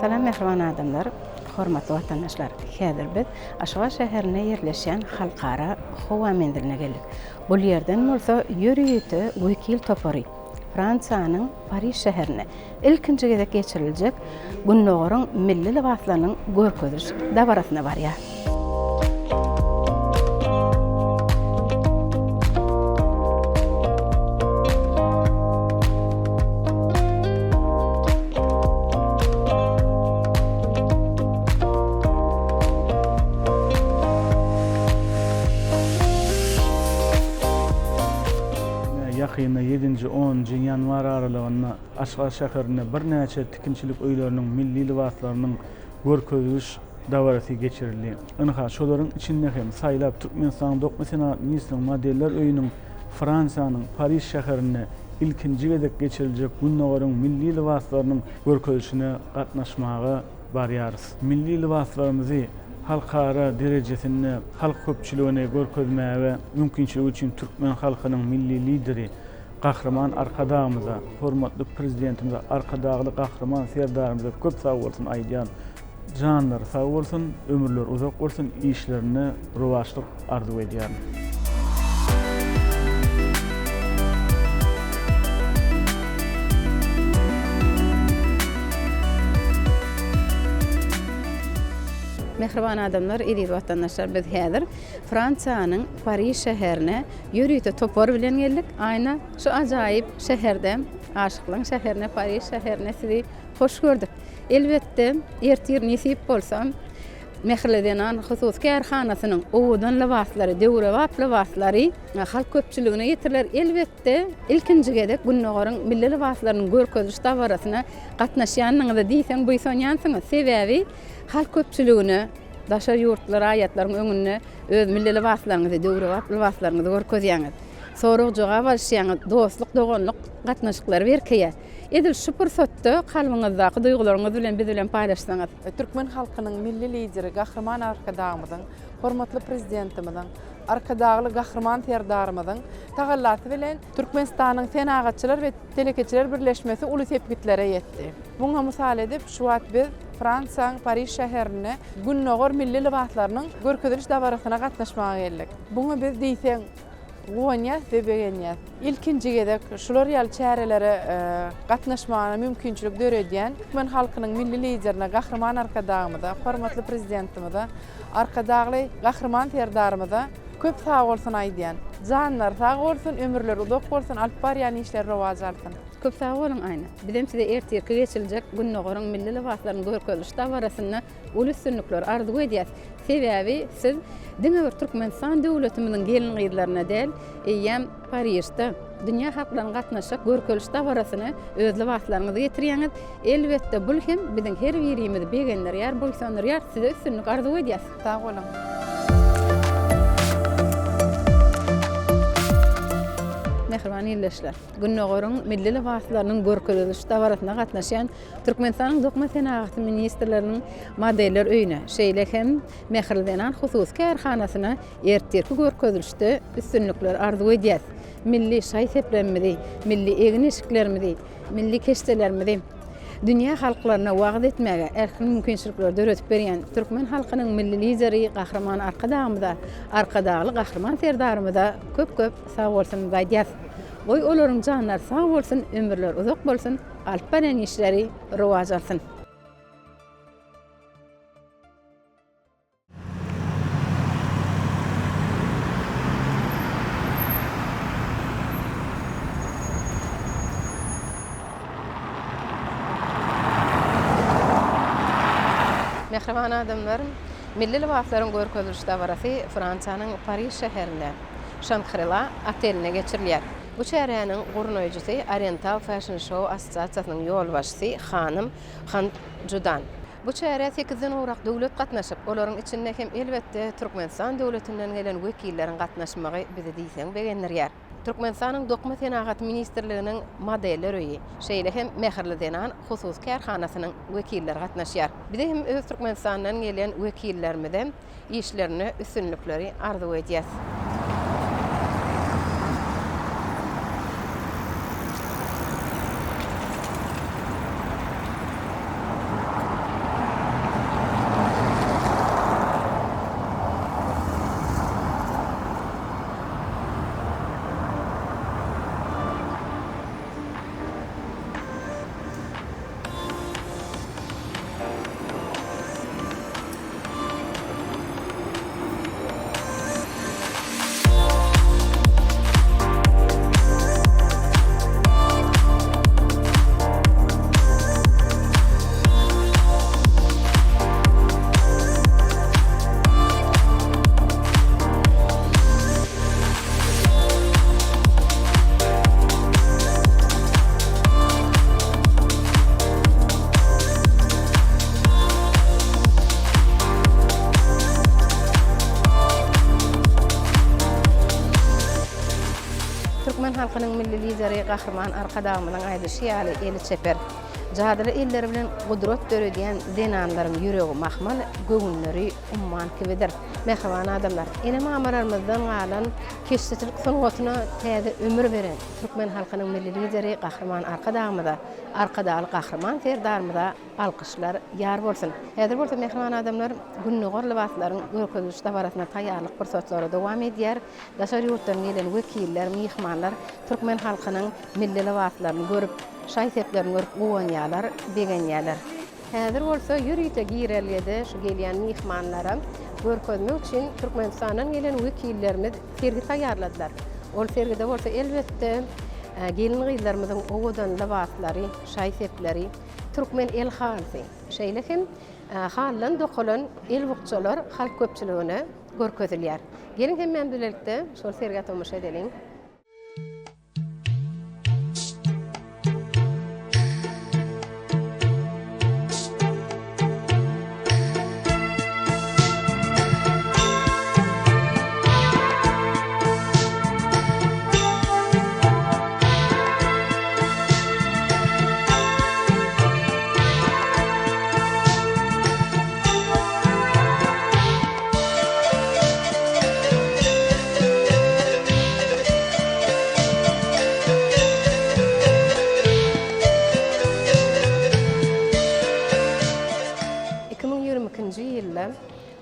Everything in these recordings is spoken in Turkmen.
Salam mehriban adamlar, hormatly vatandaşlar. Häzir biz Aşgabat şäherine ýerleşýän halkara Howa mendiline geldik. Bu ýerden bolsa ýörüýeti wekil topary. Fransiýanyň Paris şäherine ilkinji gezek geçiriljek Günnogorun milli libaslarynyň görkeziliş dabarasyna barýar. Ýakyna 7-10 ýanwar aralygynda Aşgabat şäherine bir näçe tikinçilik öýleriniň milli libaslarynyň görkeziliş dabarasy geçirildi. Ynha şolaryň içinde hem saýlap Türkmenistan Dokma Senat Ministriniň modeller öýüniň Fransiýanyň Paris şäherine ilkinji gezek geçiriljek Günnogorun milli libaslarynyň görkezilişine gatnaşmagy barýarys. Milli libaslarymyzy halkara derejesinde halk köpçüligine görkezmäge mümkinçiligi üçin Türkmen halkynyň milli lideri Gahrman Arkadağymyza, hormatly prezidentimize, arkadagly Gahrman serdarymyza köp sag bolsun aýdýan. Janlar sag bolsun, ömürler uzak bolsun, işlerine rowaçlyk arzu edýär. Mehriban adamlar, iriz vatandaşlar, biz häzir Fransiýanyň Paris şäherine ýörüýte topar bilen geldik. Aýna şu ajaýyp şäherde, aşyklyň şäherine, Paris şäherine sizi hoş gördük. Elbetde ertir nisip bolsam, Mehrledenan husus kärhanasynyň owudan libaslary, döwrewap libaslary halk köpçüligine ýetirler. Elbetde ilkinji gezek Günnogorun milli libaslarynyň görkeziliş dabarasyna gatnaşýanyňyzy diýsen buýsanýansyňyz. Sebäbi halk köpçüligine, daşa ýurtlar, aýatlaryň öňünde öz milli libaslaryňyzy, döwrewap libaslaryňyzy görkezýäňiz. Soragjaga barýanňyz, dostluk, doganlyk gatnaşyklary berkeýär. Edil şu pursatda kalbyňyzdaky duýgularyňyzy bilen biz bilen paýlaşsaňyz. Türkmen halkynyň milli lideri Gahrman Arkadağymyzyň, hormatly prezidentimiziň, arkadagly Gahrman serdarymyzyň tagallasy bilen Türkmenistanyň senagatçylar we telekeçiler birleşmesi uly tepkitlere ýetdi. Buňa mysal edip şu wagt biz Fransiýanyň Paris şäherine Günnogor milli libaslarynyň görkeziliş dabarasyna gatnaşmaga geldik. Buňa biz diýseň Goňa bebegenýär. İlkinji gezek şular ýaly çärelere gatnaşmagyna mümkinçilik döredýän Türkmen halkynyň milli liderine Gahrman Arkadağymyza, hormatly prezidentimize, arkadagly Gahrman serdarymyza köp sag bolsun aýdýan. Janlar sag bolsun, ömürler uzak bolsun, alyp barýan işler rowaj alsyn. Köp sag bolun aýna. Bizem size ertirki geçiriljek Günnogorun milli libaslarynyň görkeziliş dabarasyna uly üstünlikler arzu edýäs. Sebäbi siz diňe bir Türkmenistan döwletimiziň gelin gyzlaryna del, eýem Parisde dünýä halklaryň gatnaşyp görkeziliş dabarasyna öz libaslaryňyzy getirýäňiz. Elbetde bul hem biziň her birimizi begenlerýär, bolsanlarýar, size üstünlik arzu edýäs. Sag bolun. Mehriban ýerleşler. Günnogorun milli libaslarynyň görkeziliş dabarasyna gatnaşýan Türkmenistanyň Dokma Senat ministrleriniň modeller öýüne, şeýle hem Mehrledenan husus kärhanasyna ertirki görkezilişde üstünlikler arzu edýär. Milli şaý seplemimizi, milli egin eşiklerimizi, milli keştelerimizi dünýä halklaryna wagt etmäge erkin mümkinçilikler döretip berýän Türkmen halkynyň milli lideri Gahrman Arkadağymyza, arkadagly Gahrman serdarymyza köp sag bolsun gaýdýas. Oy olaryň janlar sag bolsun, ömürler uzak bolsun, alyp barýan işleri rowaj alsyn. Mehriban adamlar, milli libaslaryň görkeziliş dabarasy Fransiýanyň Paris şäherinde Şankhryla oteline geçirilýär. Bu çäreňiň gurnoýjusy Oriental Fashion Show Assosiasiýasynyň ýolbaşçysy Hanym Hanjudan. Bu çäre 8-den owrak döwlet gatnaşyp, olaryň içinde hem elbetde Türkmenistan döwletinden gelen wekilleriň gatnaşmagy bizi diýseň begenlerýär. Türkmenistanyň Dokma Senat ministrliginiň modeller öýi, şeýle hem Mehrledenan husus kärhanasynyň wekilleri gatnaşýar. Bize hem öz Türkmenistandan gelen wekillerimize işlerini, üstünlikleri arzu edýäs. Türkmen halkynyň milli lideri Gahrman Arkadağymyň aýdyşy ýaly Eli Çeper. Jahadary elleri bilen gudrat dörediýän zenanlaryň ýüregi mahmal, göňülleri umman kibidir. Mehriban adamlar, ene mamarlarymyzdan galan keşişçilik sungatyna täze ömür beren Türkmen halkynyň milli lideri Gahrman Arkadağymyda, Arkadaly Gahrman terdarmyda alkyşlar ýar bolsun. Häzir bolsa mehriban adamlar günnügor libaslaryň görkezilişi dabaratyna taýýarlyk pursatlary dowam edýär. Daşary ýurtdan gelen wekiller, mihmanlar Türkmen halkynyň milli libaslaryny görüp, şaýseplerini görüp gowanýarlar, begenýärler. Häzir bolsa ýürüýte girerlerde şu gelýän mihmanlara görkezmek üçin Türkmenistanyň gelen wekillerimiz sergi taýýarladylar. Ol sergide bolsa elbetde gelin gyzlarymyzyň owadan libaslary, şaýsepleri, Türkmen el halsy. Şeýlekin hallan dokulan el bukçalar halk köpçüligine görkezilýär. Gelin hemmen bilelikde şol sergi tomuşa edelim.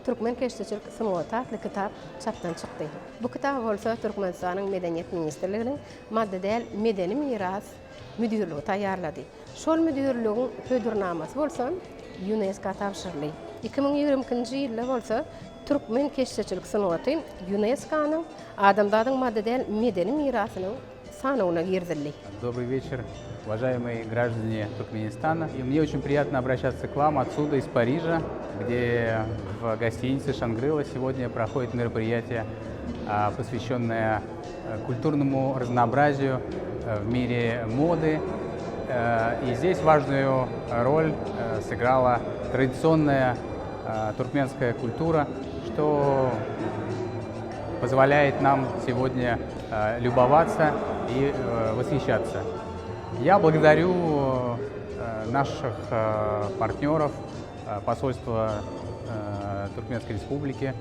Türkmen keşişçilik sunugaty adly kitap çapdan çykdy. Bu kitap bolsa Türkmenistanyň Medeniýet Ministrliginiň maddedäl medeni miras müdürligi taýýarlady. Şol müdürligiň hödürnamasy bolsa UNESCO tapşyrly. 2022-nji ýylda bolsa Türkmen keşişçilik sunugaty UNESCO-nyň adamdaryň maddedäl medeni mirasynyň sanawyna girdildi. Добрый вечер, уважаемые граждане Туркменистана. И мне очень приятно обращаться к вам отсюда, из Парижа, где в гостинице «Шангрила» сегодня проходит мероприятие, посвященное культурному разнообразию в мире моды. И здесь важную роль сыграла традиционная туркменская культура, что позволяет нам сегодня любоваться и восхищаться. Я благодарю наших партнеров, посольство Туркменской Республики,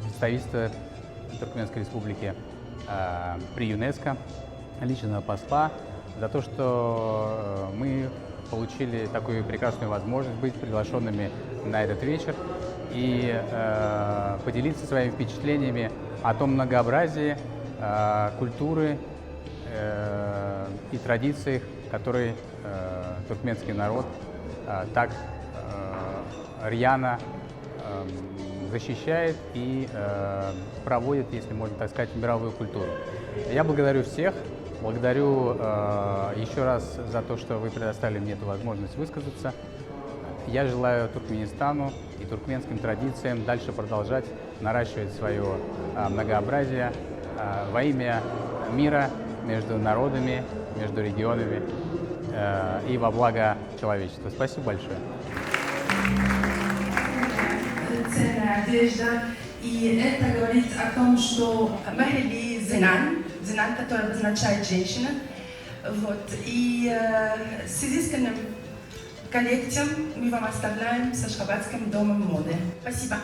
представительство Туркменской Республики при ЮНЕСКО, личного посла, за то, что мы получили такую прекрасную возможность быть приглашенными на этот вечер и поделиться своими впечатлениями о том многообразии культуры и традициях, которые туркменский народ так рьяно защищает и проводит, если можно так сказать, мировую культуру. Я благодарю всех, благодарю еще раз за то, что вы предоставили мне эту возможность высказаться. Я желаю Туркменистану и туркменским традициям дальше продолжать наращивать свое многообразие во имя мира между народами, между регионами и во благо человечества. Спасибо большое. И это говорит о том, что Махли Зинан, который обозначает женщина, вот, и с изысканным коллекциям мы вам оставляем с Ашхабадским домом моды. Спасибо.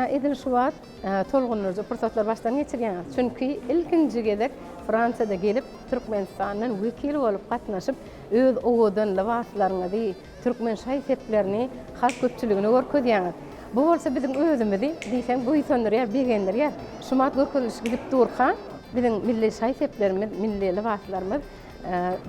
edil şuwat tolgunlarca pursatlar baştan geçirgen. Çünki ilkinji gedek Fransada gelip Türkmenistan'dan wekil bolup gatnaşyp öz owadan lawatlaryny, Türkmen şaýseplerini, halk köpçüligini görkezýär. Bu bolsa bizim özümüzi diýsem bu ýa begenler ýa şumat görkezilişi gidip durka bizim milli şaýseplerimiz, milli lawatlarymız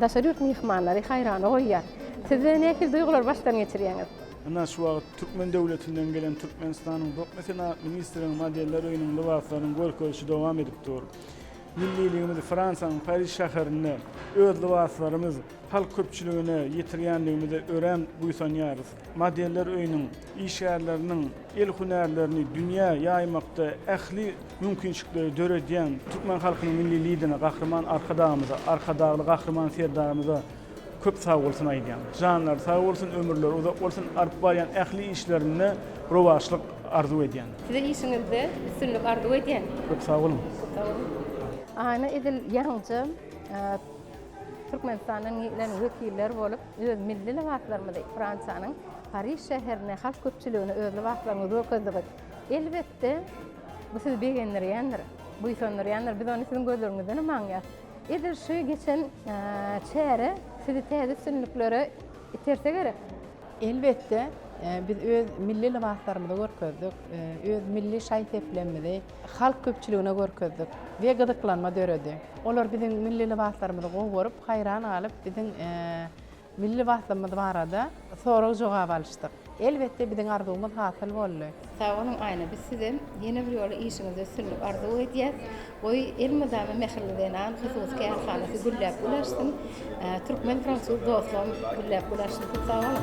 daşaryurt mihmanlary haýran goýýar. Size näkil duýgular baştan geçirýäňiz? Ana şu wagt Türkmen döwletinden gelen Türkmenistanyň bok mesela ministriniň modeller öýünüň lawatlaryny görkezişi dowam edip dur. Milliligimizi Fransaň Paris şäherine öz lawatlarymyz halk köpçüligine ýetirýändigimizi ören buýsanýarys. Modeller öýünüň işgärleriniň el hunärlerini dünýä ýaýmakda ähli mümkinçilikleri döredýän Türkmen halkynyň milli liderine gahrman arkadagly gahrman serdarymyza köp sağ bolsun aýdýan. Janlar sağ bolsun, ömürler uzak bolsun, arp barýan ähli işlerini rowaşlyk arzu edýän. Size işiňizde üstünlük arzu edýän. Köp sağ bolun. Ana edil ýaňjy Türkmenistanyň ýylan wekiller bolup öz milli lawatlarymyzy Fransanyň Paris şäherine halk köpçüligine öz lawatlaryny görkezdik. Elbetde bu siz begenler ýandyr. Bu ýandyr ýandyr biz onu sizin gözleriňizden maňýar. Edil şu geçen çäre sizi täze üstünliklere iterse gerek. Elbette biz öz milli lawatlarymyzy görkezdik, öz milli şaýseplerimizi halk köpçüligine görkezdik we gydyklanma döredi. Olar bizim milli lawatlarymyzy goýup, haýran alyp bizim milli lawatlarymyz barada soraw jogap alýşdyk. Elbette bizim arzumyz hasyl boldy. Sağ olun, aýna biz size ýene bir ýoly işiňizde üstünlük arzu edýäs. Oy elmedäme mehirliginden hususy kärhanasy güllep ulaşsyn. Türkmen Fransuz dostlarym güllep ulaşsyn. Sağ olun.